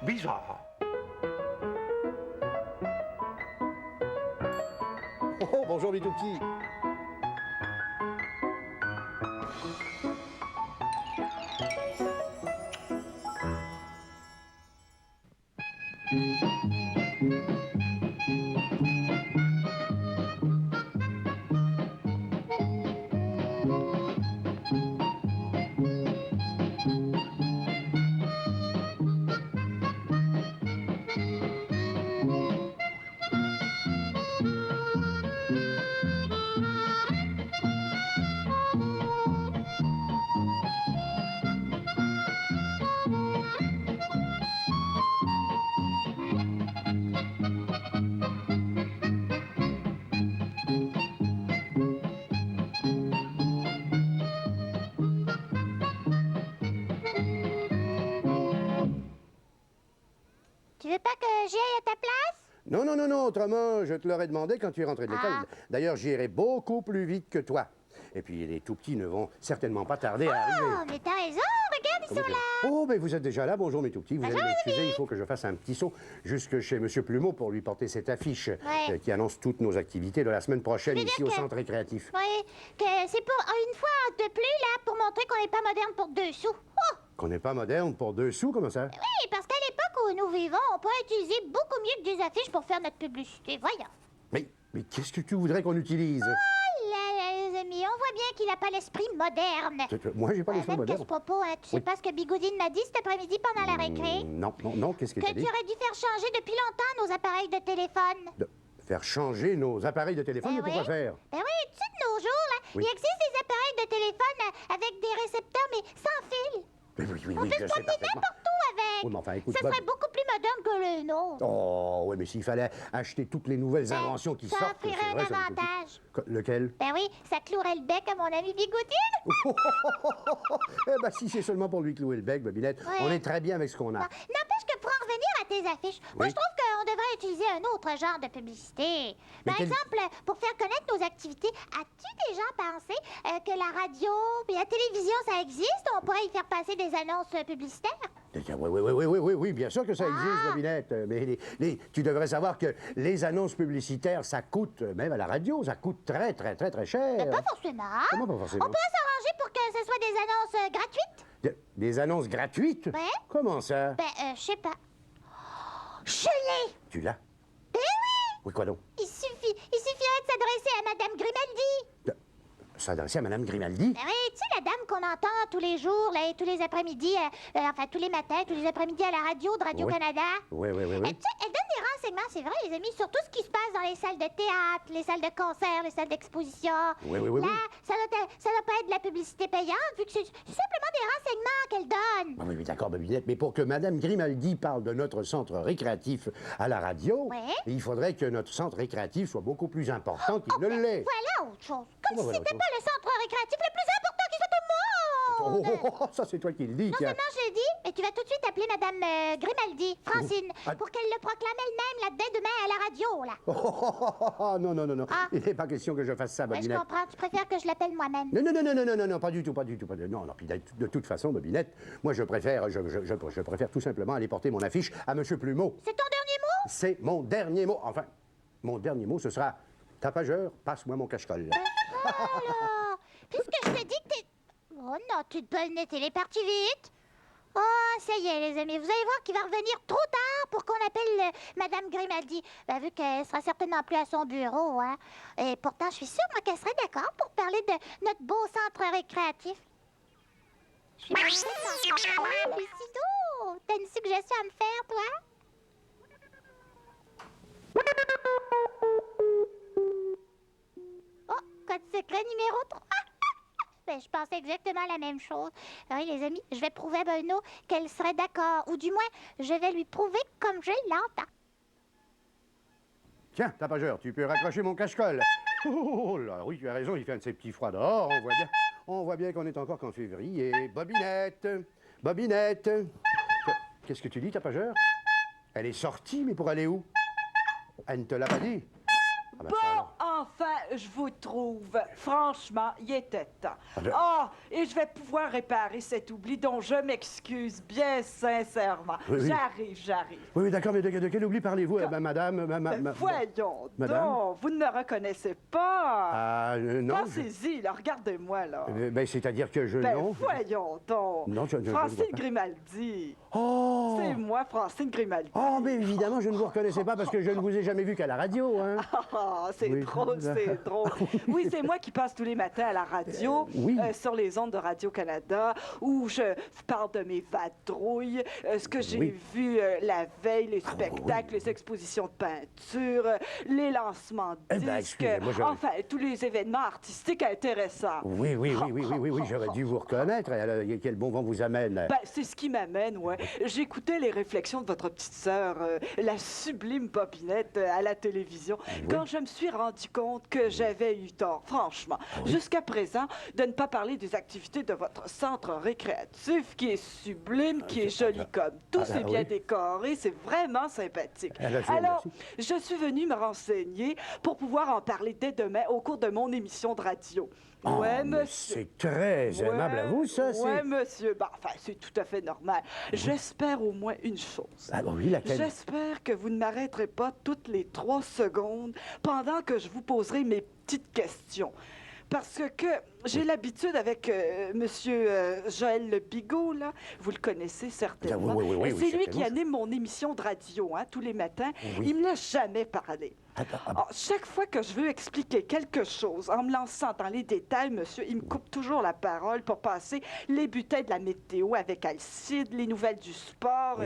Bizarre. Oh, bonjour mes tout petits. Tu veux pas que j'y aille à ta place? Non, non, non, non, autrement, je te l'aurais demandé quand tu es rentré de l'école. Ah. D'ailleurs, j'irai beaucoup plus vite que toi. Et puis, les tout petits ne vont certainement pas tarder à arriver. Oh, mais t'as raison, regarde, ils sont là. Oh, ben vous êtes déjà là. Bonjour mes tout petits. Vous allez Bonjour, m'excuser, il faut que je fasse un petit saut jusque chez Monsieur Plumeau pour lui porter cette affiche qui annonce toutes nos activités de la semaine prochaine ici au centre récréatif. Oui, que c'est pour une fois de plus, là, pour montrer qu'on n'est pas moderne pour 2 sous. Oh! Qu'on n'est pas moderne pour 2 sous, comment ça? Oui, parce qu'à l'époque où nous vivons, on pourrait utiliser beaucoup mieux que des affiches pour faire notre publicité. Voyons. Mais qu'est-ce que tu voudrais qu'on utilise? Oh là là, les amis, on voit bien qu'il n'a pas l'esprit moderne. Moi, j'ai pas l'esprit Même qu'à moderne. ce propos, hein, tu sais pas ce que Bigoudine m'a dit cet après-midi pendant la récré? Non, non, non, qu'est-ce que Que tu as dit? tu aurais dû faire changer depuis longtemps nos appareils de téléphone. De faire changer nos appareils de téléphone, mais pourquoi faire? Ben oui, tu sais, de nos jours, là, Oui. il existe des appareils de téléphone avec des récepteurs, mais sans fil. Oui, On peut je se sais promener parfaitement. n'importe où avec. Oui, mais enfin, écoute, Ça Bob- serait beaucoup plus moderne que les nôtres. Oh, oui, mais s'il fallait acheter toutes les nouvelles Ben, inventions qui ça sortent, offrirait c'est vrai, un ça me coûte- avantage. Lequel? Ben oui, ça clouerait le bec à mon ami Bigoudine. Eh ben, si c'est seulement pour lui clouer le bec, Bobinette, Ouais. on est très bien avec ce qu'on a. N'empêche que pour en revenir à tes affiches, moi Oui. je trouve qu'on devrait utiliser un autre genre de publicité. Mais Par quel- exemple, pour faire connaître nos activités, as-tu déjà pensé que la radio et la télévision, ça existe? On pourrait y faire passer des annonces publicitaires? Oui, bien sûr que ça existe, Bobinette. Mais tu devrais savoir que les annonces publicitaires, ça coûte, même à la radio, ça coûte très cher. Pas forcément. Comment pas forcément? On pourrait s'arranger pour que ce soit des annonces gratuites? Des annonces gratuites? Ouais. Comment ça? Je sais pas. Je l'ai! Tu l'as? Ben oui! Oui, quoi donc? Il suffirait de s'adresser à Madame Grimaldi. S'adresser à Mme Grimaldi? Ben oui, tu sais, la dame qu'on entend tous les jours, là, et tous les après-midi, enfin tous les matins, tous les après-midi à la radio de Radio-Canada. Oui. Tu sais, elle donne des renseignements, c'est vrai, les amis, sur tout ce qui se passe dans les salles de théâtre, les salles de concert, les salles d'exposition. Oui. Là, ça doit pas être de la publicité payante, vu que c'est simplement des renseignements qu'elle donne. Ah oui, d'accord, Bobinette, mais pour que Mme Grimaldi parle de notre centre récréatif à la radio, Ouais. il faudrait que notre centre récréatif soit beaucoup plus important qu'il ne l'est. Voilà autre chose. Comme Comment si voilà c'était autre pas le centre récréatif le plus important qui soit au monde! Ça, c'est toi qui le dis, Non tiens. seulement je l'ai dit, mais tu vas tout de suite appeler Madame Grimaldi, Francine, Ah. pour qu'elle le proclame elle-même là dès demain à la radio, là. Non. Ah. Il n'est pas question que je fasse ça, Ouais, je Bobinette. comprends, tu préfères que je l'appelle moi-même. Non, pas du tout. Non, puis de toute façon, Bobinette, moi, je préfère tout simplement aller porter mon affiche à M. Plumeau. C'est ton dernier mot? C'est mon dernier mot. Enfin, mon dernier mot, ce sera « Tapageur, passe-moi mon cache-colle. » Alors, puisque je te dis que t'es... Oh non, tu te bonnes, elle est partie vite. Oh, ça y est, les amis, vous allez voir qu'il va revenir trop tard pour qu'on appelle Madame Grimaldi. Ben, vu qu'elle sera certainement plus à son bureau, hein. Et pourtant, je suis sûre, moi, qu'elle serait d'accord pour parler de notre beau centre récréatif. Je suis pas Lucido, t'as une suggestion à me faire, toi? Oh, code secret numéro 3. Ben, je pensais exactement la même chose. Oui, les amis, je vais prouver à Bruno qu'elle serait d'accord. Ou du moins, je vais lui prouver comme je l'entends. Tiens, Tapageur, tu peux raccrocher mon cache-colle. Oh là, oui, tu as raison, il fait un de ces petits froids dehors, on voit bien qu'on est encore qu'en février. Bobinette. Qu'est-ce que tu dis, Tapageur? Elle est sortie, mais pour aller où? Elle ne te l'a pas dit? Ah ben, ça alors. Enfin, je vous trouve. Franchement, il était temps. Et je vais pouvoir réparer cet oubli dont je m'excuse bien sincèrement. Oui, oui. J'arrive. Oui, d'accord, mais de quel oubli parlez-vous, madame? Voyons Madame? donc, vous ne me reconnaissez pas. Ah, non. Pensez-y, là, regardez-moi, là. C'est-à-dire que je... Ben, non. voyons donc. Non, je ne Francine vois pas. Grimaldi. Oh! C'est moi, Francine Grimaldi. Oh, mais évidemment, je ne vous reconnaissais pas parce que je ne vous ai jamais vu qu'à la radio, hein. Ah, c'est Oui. drôle, c'est drôle. Oui, c'est moi qui passe tous les matins à la radio, oui. sur les ondes de Radio-Canada, où je vous parle de mes vadrouilles, ce que j'ai Oui. vu la veille, les spectacles, les expositions de peinture, les lancements de Eh ben, disques, excusez-moi, enfin, tous les événements artistiques intéressants. Oui, j'aurais dû vous reconnaître. Et alors, quel bon vent vous amène? Ben, c'est ce qui m'amène, ouais. J'écoutais les réflexions de votre petite sœur, la sublime Bobinette, à la télévision, quand je me suis rendu compte que j'avais eu tort, franchement, jusqu'à présent, de ne pas parler des activités de votre centre récréatif, qui est sublime, qui est joli comme tout, c'est bien décoré, c'est vraiment sympathique. Alors, je suis venue me renseigner pour pouvoir en parler dès demain au cours de mon émission de radio. Ouais, mais monsieur. c'est très aimable à vous, ça. Ouais, monsieur. Ben, enfin, c'est tout à fait normal. J'espère au moins une chose. Ah oui, laquelle? J'espère que vous ne m'arrêterez pas toutes les 3 secondes pendant que je vous poserai mes petites questions. Parce que j'ai l'habitude avec monsieur Joël Le Bigot, là, vous le connaissez certainement. Oui, c'est lui qui certainement. anime mon émission de radio, hein, tous les matins. Il me laisse jamais parler. Alors, chaque fois que je veux expliquer quelque chose, en me lançant dans les détails, monsieur, il me coupe toujours la parole pour passer les bulletins de la météo avec Alcide, les nouvelles du sport,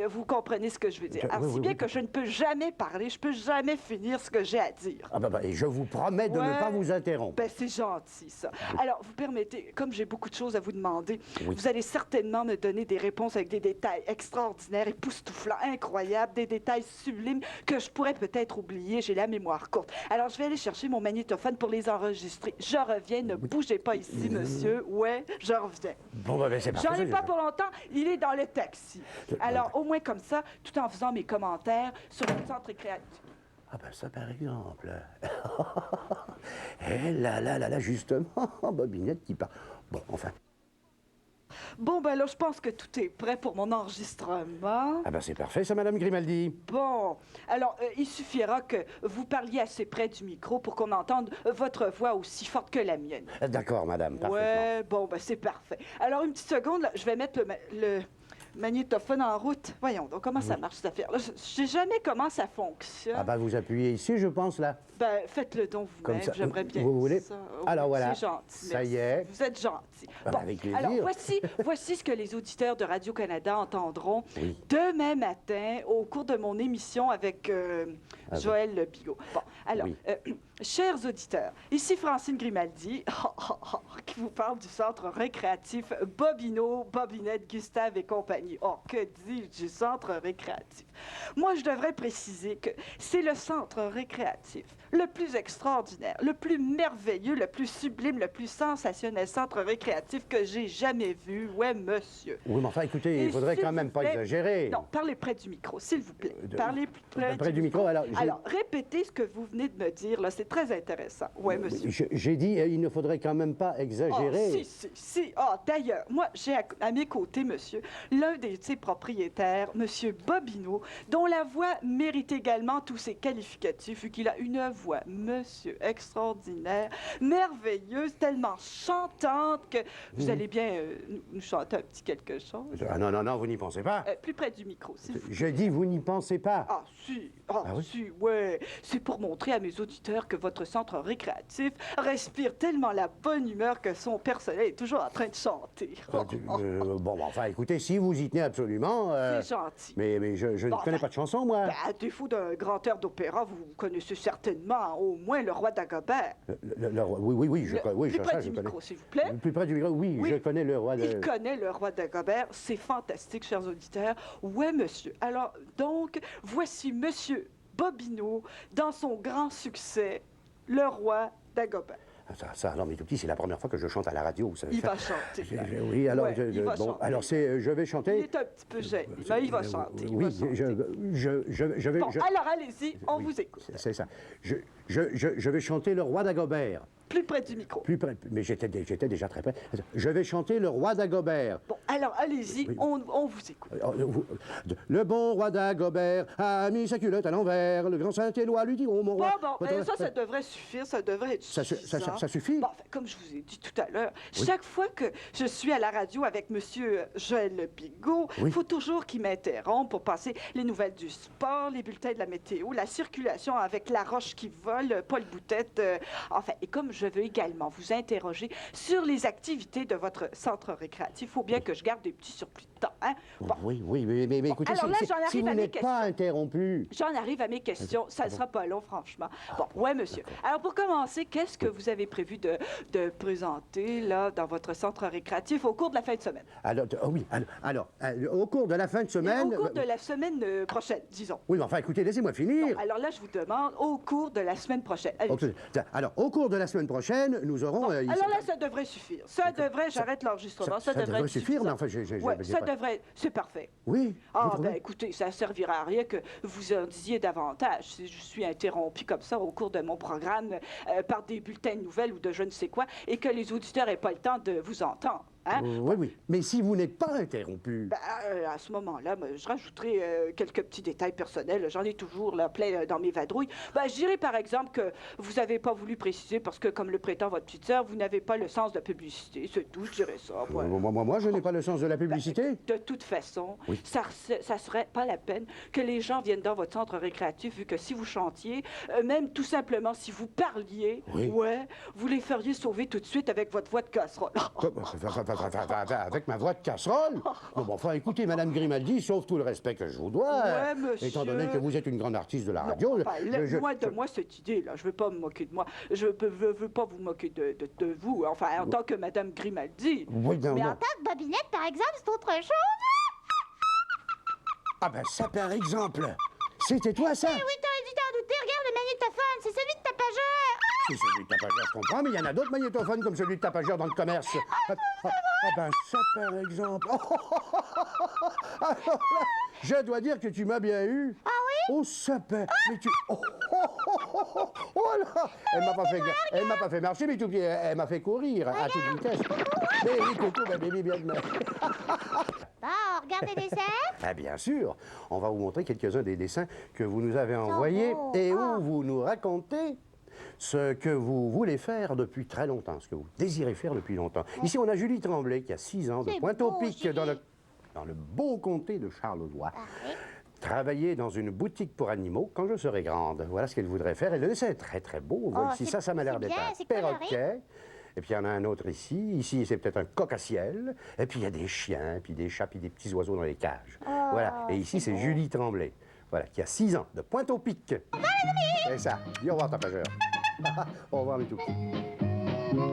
vous comprenez ce que je veux dire. Alors, si bien que je ne peux jamais parler, je peux jamais finir ce que j'ai à dire. Et je vous promets de ne pas vous interrompre. Ben, c'est gentil, ça. Alors, vous permettez, comme j'ai beaucoup de choses à vous demander, vous allez certainement me donner des réponses avec des détails extraordinaires, époustouflants, incroyables, des détails sublimes que je pourrais peut-être oublier, j'ai la mémoire courte. Alors, je vais aller chercher mon magnétophone pour les enregistrer. Je reviens, ne bougez pas ici, monsieur. Ouais, je reviens. Bon, c'est parfait. J'en ai pas pour longtemps, il est dans le taxi. Alors, au moins comme ça, tout en faisant mes commentaires sur le centre récréatif. Ah ben ça, par exemple. Eh là, justement, Bobinette qui parle. Bon, enfin. Bon, ben là, je pense que tout est prêt pour mon enregistrement. Ah ben c'est parfait, ça, Madame Grimaldi. Bon, alors, il suffira que vous parliez assez près du micro pour qu'on entende votre voix aussi forte que la mienne. D'accord, Madame, parfaitement. Ouais, bon, ben c'est parfait. Alors, une petite seconde, là, je vais mettre le magnétophone en route. Voyons donc, comment ça marche, cette affaire-là? Je sais jamais comment ça fonctionne. Ah ben vous appuyez ici, je pense, là. Ben, faites-le donc Comme vous-même, ça. j'aimerais bien Vous voulez? ça. Alors, voilà. C'est gentil, Ça y merci. est. Vous êtes gentil. Ben, avec plaisir. Alors, voici ce que les auditeurs de Radio-Canada entendront demain matin au cours de mon émission avec Joël Le Bigot. Bon, alors, chers auditeurs, ici Francine Grimaldi, qui vous parle du centre récréatif Bobino, Bobinette, Gustave et compagnie. Oh, que dis-je du centre récréatif? Moi, je devrais préciser que c'est le centre récréatif le plus extraordinaire, le plus merveilleux, le plus sublime, le plus sensationnel centre récréatif que j'ai jamais vu. Ouais, monsieur. Oui, mais enfin, écoutez, il Et faudrait s'il quand même vous pas plaît- exagérer. Non, parlez près du micro, s'il vous plaît. Parlez près près du micro, alors, Alors, répétez ce que vous venez de me dire, là, c'est très intéressant. Ouais, monsieur. J'ai dit, il ne faudrait quand même pas exagérer. Si. Ah, d'ailleurs, moi, j'ai à mes côtés, monsieur, l'un de ses propriétaires, monsieur Bobino, dont la voix mérite également tous ses qualificatifs, vu qu'il a une voix, monsieur, extraordinaire, merveilleuse, tellement chantante que vous allez bien nous chanter un petit quelque chose. Ah non, vous n'y pensez pas. Plus près du micro, s'il vous plaît. Je dis, vous n'y pensez pas. Ah, si. oui? Si, ouais. C'est pour montrer à mes auditeurs que votre centre récréatif respire tellement la bonne humeur que son personnel est toujours en train de chanter. Bon, enfin, écoutez, si vous y tenez absolument... C'est gentil. Mais je ne connais pas de chanson, moi. À défaut d'un grand air d'opéra, vous connaissez certainement au moins le roi d'Agobert. Oui, Plus près du je connais. micro, s'il vous plaît. Plus près du micro, oui, je connais le roi de... Il connaît le roi d'Agobert. C'est fantastique, chers auditeurs. Ouais, monsieur. Alors, donc, voici monsieur Bobino dans son grand succès, le roi d'Agobert. Non, mais tout petit, c'est la première fois que je chante à la radio. Vous savez. Il va chanter. Oui, alors, Ouais, il va chanter. alors je vais Il chanter. est un petit peu gêné, mais il va chanter. il Oui, va chanter. je vais. Bon, alors allez-y, on vous écoute. C'est ça. Je vais chanter le roi d'Agobert. Plus près du micro. Plus près, mais j'étais déjà très près. Je vais chanter le roi d'Agobert. Bon, alors allez-y, Oui. on vous écoute. Le bon roi d'Agobert a mis sa culotte à l'envers. Le grand Saint-Éloi lui dit, oh mon roi. Bon, ça devrait suffire, ça devrait être suffisant. Ça suffit? Bon, enfin, comme je vous ai dit tout à l'heure, chaque fois que je suis à la radio avec Monsieur Joël Bigot, il faut toujours qu'il m'interrompe pour passer les nouvelles du sport, les bulletins de la météo, la circulation avec la roche qui vole, Paul Boutette. Enfin, et comme je veux également vous interroger sur les activités de votre centre récréatif, il faut bien que je garde des petits surplus de temps. Hein? Bon. Oui, mais écoutez, alors là, j'en si arrive vous à mes n'êtes questions. pas interrompu. J'en arrive à mes questions. Ça ne sera pas long, franchement. Bon, ouais, monsieur. Alors, pour commencer, qu'est-ce que vous avez prévu de présenter, là, dans votre centre récréatif au cours de la fin de semaine? Alors, au cours de la fin de semaine... Au cours de la semaine prochaine, disons. Oui, mais enfin, écoutez, laissez-moi finir. Non, alors là, je vous demande, au cours de la semaine prochaine. Allez. Alors, au cours de la semaine prochaine, nous aurons... Bon, alors là, ça devrait suffire. Ça devrait, j'arrête l'enregistrement. Ça devrait être suffire, mais suffisant. enfin, Ouais, ça devrait, c'est parfait. Oui. Ah, vous trouvez? ben écoutez, ça ne servira à rien que vous en disiez davantage si je suis interrompu comme ça au cours de mon programme par des bulletins de nouvelles ou de je ne sais quoi et que les auditeurs n'aient pas le temps de vous entendre. Hein? Oui. Mais si vous n'êtes pas interrompu... Ben, à ce moment-là, je rajouterai quelques petits détails personnels. J'en ai toujours là, plein dans mes vadrouilles. Ben, je dirais par exemple que vous n'avez pas voulu préciser parce que, comme le prétend votre petite sœur, vous n'avez pas le sens de la publicité. C'est tout, je dirais ça. Ouais. Moi, je n'ai pas le sens de la publicité. De toute façon, ça serait pas la peine que les gens viennent dans votre centre récréatif, vu que si vous chantiez, même tout simplement si vous parliez, vous les feriez sauver tout de suite avec votre voix de casserole. Avec ma voix de casserole? Bon, enfin, écoutez, Madame Grimaldi, sauf tout le respect que je vous dois, monsieur. étant donné que vous êtes une grande artiste de la radio... Loin de moi cette idée-là. Je ne veux pas me moquer de moi. Je veux pas vous moquer de vous, enfin, en tant que Madame Grimaldi. Oui, non, Mais non. en tant que Bobinette, par exemple, c'est autre chose. Ah ben ça, par exemple, c'était toi, ça? Oui, t'aurais dû t'en douter. Regarde le magnétophone, c'est celui de Tapageur. C'est celui de Tapageur, je comprends, mais il y en a d'autres magnétophones comme celui de Tapageur dans le commerce. Ben ça, par exemple. Alors là, je dois dire que tu m'as bien eu. Ah oui? Oh, sapin. Mais tu... Oh là! Elle m'a pas fait marcher, mais tout petit, elle m'a fait courir à toute vitesse. Mais oui, coucou, ma bébé bien de Bon, regarde les dessins. Ah, bien sûr. On va vous montrer quelques-uns des dessins que vous nous avez envoyés beaux. et où vous nous racontez ce que vous voulez faire depuis très longtemps, ce que vous désirez faire depuis longtemps. Ici, on a Julie Tremblay, qui a 6 ans, de C'est Pointe-au-Pic, beau, dans le beau comté de Charlevoix. Parfait. Travailler dans une boutique pour animaux quand je serai grande. Voilà ce qu'elle voudrait faire. Et le dessin est très, très beau. On voit ici, ça m'a l'air c'est d'être bien, un c'est coloré. perroquet. Et puis, il y en a un autre ici. Ici, c'est peut-être un coq-à-ciel. Et puis, il y a des chiens, puis des chats, puis des petits oiseaux dans les cages. Voilà. Et ici, c'est Julie Tremblay, voilà, qui a 6 ans, de Pointe-au-Pic. C'est ça. Dis au revoir, Tapageur. Au revoir, les tout petits.